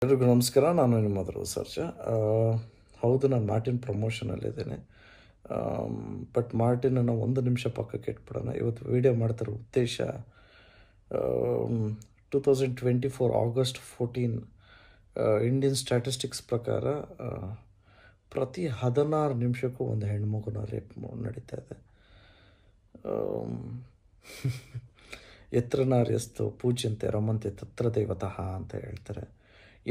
ಎಲ್ರಿಗೂ ನಮಸ್ಕಾರ. ನಾನು ನಿಮ್ಮ ಧ್ರುವ ಸರ್ಜಾ. ಹೌದು, ನಾನು ಮಾರ್ಟಿನ್ ಪ್ರಮೋಷನಲ್ಲಿದ್ದೇನೆ. ಬಟ್ ಮಾರ್ಟಿನನ್ನು ಒಂದು ನಿಮಿಷ ಪಕ್ಕಕ್ಕೆ ಇಟ್ಬಿಡೋಣ. ಇವತ್ತು ವಿಡಿಯೋ ಮಾಡ್ತಿರೋ ಉದ್ದೇಶ 2024 August 14 ಇಂಡಿಯನ್ ಸ್ಟ್ಯಾಟಿಸ್ಟಿಕ್ಸ್ ಪ್ರಕಾರ ಪ್ರತಿ 16 ನಿಮಿಷಕ್ಕೂ ಒಂದು ಹೆಣ್ಮಗುನ ರೇಪ್ ನಡೀತಾ ಇದೆ. ಎತ್ರ ನಾರ್ಯಸ್ತು ಪೂಜ್ಯಂತೆ ರಮಂತೆ ತತ್ರ ದೇವತಃ ಅಂತ ಹೇಳ್ತಾರೆ.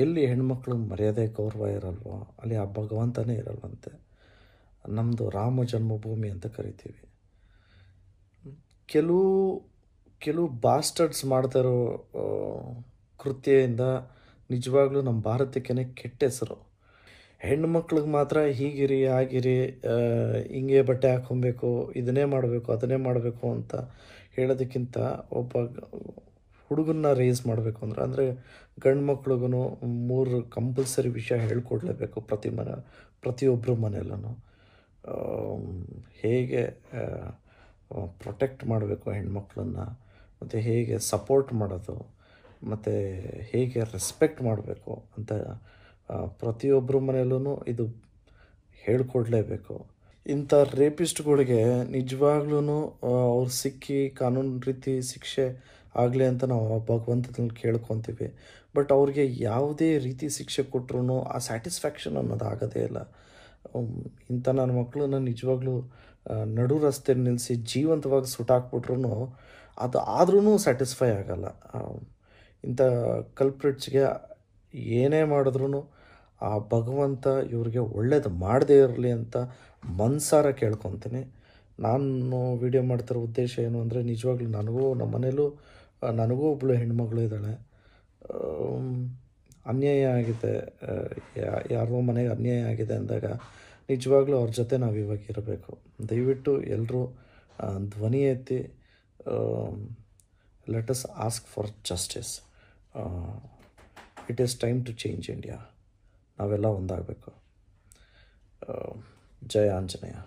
ಎಲ್ಲಿ ಹೆಣ್ಮಕ್ಳು ಮರ್ಯಾದೆ ಗೌರವ ಇರಲ್ವೋ ಅಲ್ಲಿ ಆ ಭಗವಂತನೇ ಇರಲ್ವಂತೆ. ನಮ್ಮದು ರಾಮ ಜನ್ಮಭೂಮಿ ಅಂತ ಕರಿತೀವಿ. ಕೆಲವು ಬಾಸ್ಟರ್ಡ್ಸ್ ಮಾಡ್ತಾರೋ ಕೃತ್ಯದಿಂದ ನಿಜವಾಗ್ಲೂ ನಮ್ಮ ಭಾರತಕ್ಕೇ ಕೆಟ್ಟ ಹೆಸರು. ಹೆಣ್ಮಕ್ಳಿಗೆ ಮಾತ್ರ ಹೀಗಿರಿ ಆಗಿರಿ, ಹಿಂಗೆ ಬಟ್ಟೆ ಹಾಕ್ಕೊಬೇಕು, ಇದನ್ನೇ ಮಾಡಬೇಕು ಅದನ್ನೇ ಮಾಡಬೇಕು ಅಂತ ಹೇಳೋದಕ್ಕಿಂತ ಒಬ್ಬ ಹುಡುಗನ್ನ ರೇಸ್ ಮಾಡಬೇಕು ಅಂದರೆ ಗಂಡು ಮಕ್ಳಿಗೂ 3 ಕಂಪಲ್ಸರಿ ವಿಷಯ ಹೇಳ್ಕೊಡ್ಲೇಬೇಕು. ಪ್ರತಿಯೊಬ್ಬರ ಮನೆಯಲ್ಲೂ ಹೇಗೆ ಪ್ರೊಟೆಕ್ಟ್ ಮಾಡಬೇಕು ಹೆಣ್ಮಕ್ಳನ್ನ, ಮತ್ತು ಹೇಗೆ ಸಪೋರ್ಟ್ ಮಾಡೋದು, ಮತ್ತು ಹೇಗೆ ರೆಸ್ಪೆಕ್ಟ್ ಮಾಡಬೇಕು ಅಂತ ಪ್ರತಿಯೊಬ್ಬರ ಮನೆಯಲ್ಲೂ ಇದು ಹೇಳ್ಕೊಡ್ಲೇಬೇಕು. ಇಂಥ ರೇಪಿಸ್ಟ್ಗಳಿಗೆ ನಿಜವಾಗ್ಲೂ ಅವ್ರು ಸಿಕ್ಕಿ ಕಾನೂನು ರೀತಿ ಶಿಕ್ಷೆ ಆಗಲಿ ಅಂತ ನಾವು ಭಗವಂತನಲ್ಲಿ ಕೇಳ್ಕೊತೀವಿ. ಬಟ್ ಅವ್ರಿಗೆ ಯಾವುದೇ ರೀತಿ ಶಿಕ್ಷೆ ಕೊಟ್ಟರು ಆ ಸ್ಯಾಟಿಸ್ಫ್ಯಾಕ್ಷನ್ ಅನ್ನೋದು ಆಗೋದೇ ಇಲ್ಲ. ಇಂಥ ನನ್ನ ಮಕ್ಕಳನ್ನ ನಿಜವಾಗ್ಲೂ ನಡು ರಸ್ತೆ ನಿಲ್ಲಿಸಿ ಜೀವಂತವಾಗಿ ಸುಟ್ಟಾಕ್ಬಿಟ್ರು ಅದು ಆದ್ರೂ ಸ್ಯಾಟಿಸ್ಫೈ ಆಗೋಲ್ಲ. ಇಂಥ ಕಲ್ಪ್ರಿಟ್ಸ್ಗೆ ಏನೇ ಮಾಡಿದ್ರೂ ಆ ಭಗವಂತ ಇವ್ರಿಗೆ ಒಳ್ಳೇದು ಮಾಡದೇ ಇರಲಿ ಅಂತ ಮನಸಾರ ಕೇಳ್ಕೊತೀನಿ. ನಾನು ವಿಡಿಯೋ ಮಾಡ್ತಿರೋ ಉದ್ದೇಶ ಏನು ಅಂದರೆ, ನಿಜವಾಗ್ಲೂ ನಮ್ಮ ಮನೇಲೂ ನನಗೂ ಒಬ್ಬಳು ಹೆಣ್ಮಗಳು ಇದ್ದಾಳೆ. ಅನ್ಯಾಯ ಆಗಿದೆ, ಯಾರೋ ಮನೆಗೆ ಅನ್ಯಾಯ ಆಗಿದೆ ಅಂದಾಗ ನಿಜವಾಗ್ಲೂ ಅವ್ರ ಜೊತೆ ನಾವು ಇವಾಗ ಇರಬೇಕು. ದಯವಿಟ್ಟು ಎಲ್ಲರೂ ಧ್ವನಿ ಎತ್ತಿ let us ask for justice. It is time to change India. ನಾವೆಲ್ಲ ಒಂದಾಗಬೇಕು. ಜಯ ಆಂಜನೇಯ.